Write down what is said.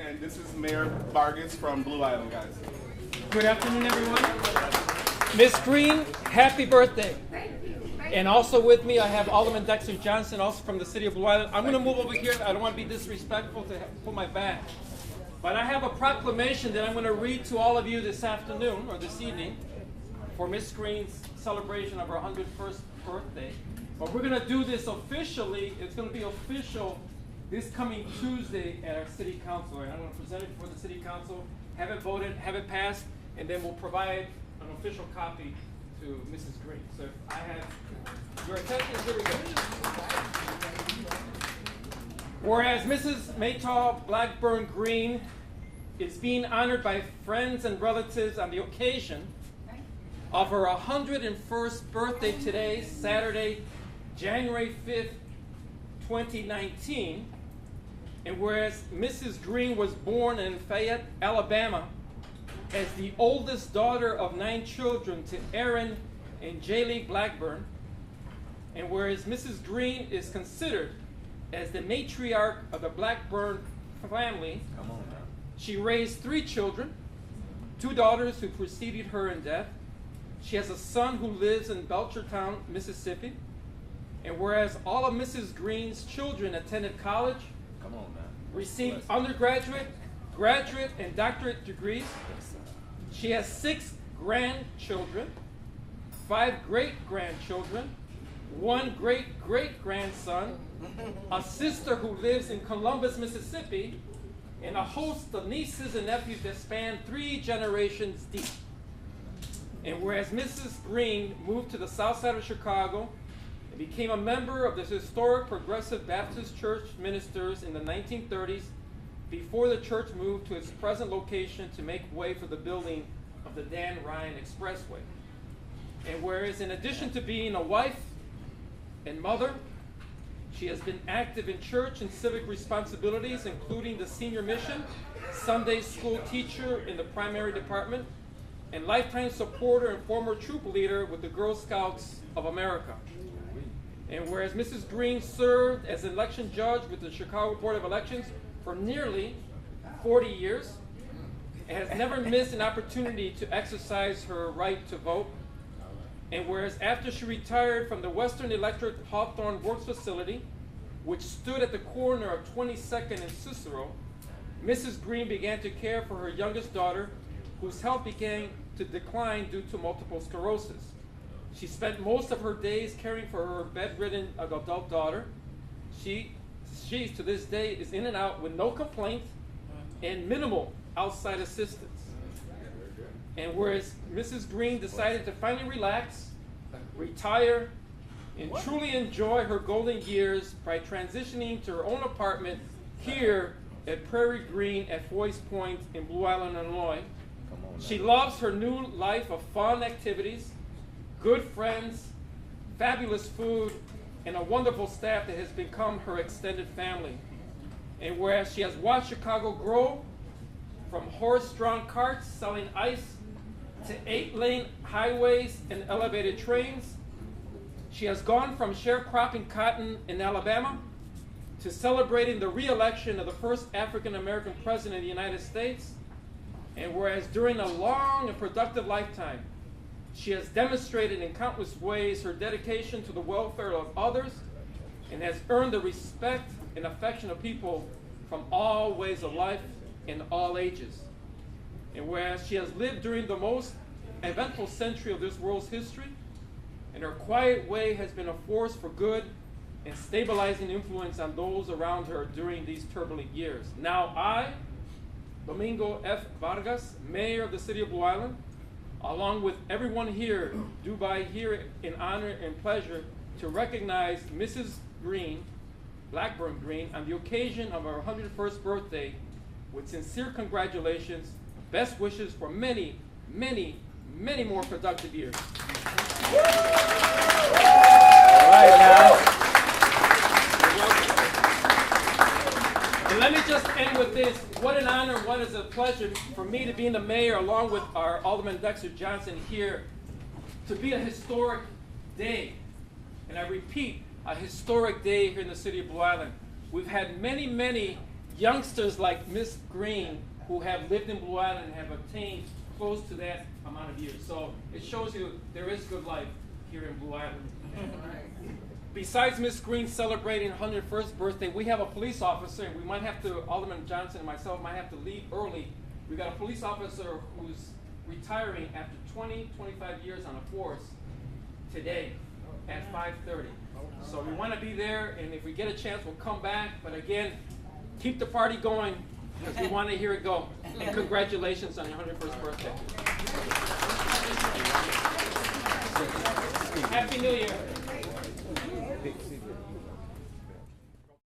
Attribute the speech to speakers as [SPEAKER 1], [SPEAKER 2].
[SPEAKER 1] and this is Mayor Vargas from Blue Island, guys.
[SPEAKER 2] Good afternoon, everyone. Miss Green, happy birthday. And also with me, I have Alderman Dexter Johnson, also from the city of Blue Island. I'm going to move over here. I don't want to be disrespectful to put my back. But I have a proclamation that I'm going to read to all of you this afternoon, or this evening, for Miss Green's celebration of her 101st birthday. But we're going to do this officially. It's going to be official this coming Tuesday at our city council. And I'm going to present it before the city council, have it voted, have it passed, and then we'll provide an official copy to Mrs. Green. So if I have your attention, here we go. Whereas Mrs. Mataw Blackburn Green is being honored by friends and relatives on the occasion of her 101st birthday today, Saturday, January 5th, 2019, and whereas Mrs. Green was born in Fayette, Alabama, as the oldest daughter of 9 children to Aaron and Jaylee Blackburn, and whereas Mrs. Green is considered as the matriarch of the Blackburn family, she raised 3 children, 2 daughters who preceded her in death. She has a son who lives in Belchertown, Mississippi. And whereas all of Mrs. Green's children attended college, received undergraduate, graduate, and doctorate degrees, she has 6 grandchildren, 5 great-grandchildren, 1 great-great-grandson, a sister who lives in Columbus, Mississippi, and a host of nieces and nephews that span 3 generations deep. And whereas Mrs. Green moved to the south side of Chicago and became a member of the historic Progressive Baptist Church ministers in the 1930s, before the church moved to its present location to make way for the building of the Dan Ryan Expressway. And whereas in addition to being a wife and mother, she has been active in church and civic responsibilities, including the senior mission, Sunday school teacher in the primary department, and lifetime supporter and former troop leader with the Girl Scouts of America. And whereas Mrs. Green served as an election judge with the Chicago Board of Elections for nearly 40 years, and has never missed an opportunity to exercise her right to vote. And whereas after she retired from the Western Electric Hawthorne Works facility, which stood at the corner of 22nd and Cicero, Mrs. Green began to care for her youngest daughter, whose health began to decline due to multiple sclerosis. She spent most of her days caring for her bedridden adult daughter. She to this day is in and out with no complaint and minimal outside assistance. And whereas Mrs. Green decided to finally relax, retire, and truly enjoy her golden years by transitioning to her own apartment here at Prairie Green at Foy's Point in Blue Island, Illinois. She loves her new life of fun activities, good friends, fabulous food, and a wonderful staff that has become her extended family. And whereas she has watched Chicago grow from horse-drawn carts selling ice to 8-lane highways and elevated trains, she has gone from sharecropping cotton in Alabama to celebrating the re-election of the first African-American president of the United States. And whereas during a long and productive lifetime, she has demonstrated in countless ways her dedication to the welfare of others and has earned the respect and affection of people from all ways of life in all ages. And whereas she has lived during the most eventful century of this world's history, and her quiet way has been a force for good and stabilizing influence on those around her during these turbulent years. Now I, Domingo F. Vargas, Mayor of the City of Blue Island, along with everyone here, do by here in honor and pleasure to recognize Mrs. Green, Blackburn Green, on the occasion of her 101st birthday with sincere congratulations, best wishes for many, many, many more productive years. All right, now. And let me just end with this. What an honor, what is a pleasure for me to be in the mayor along with our Alderman Dexter Johnson here to be a historic day. And I repeat, a historic day here in the city of Blue Island. We've had many, many youngsters like Miss Green who have lived in Blue Island have attained close to that amount of years. So it shows you there is good life here in Blue Island. Besides Miss Green celebrating her 101st birthday, we have a police officer, and we might have to, Alderman Johnson and myself might have to leave early. We got a police officer who's retiring after 25 years on the force today at 5:30. So we want to be there, and if we get a chance, we'll come back. But again, keep the party going, because we want to hear it go. And congratulations on your 101st birthday. Happy New Year.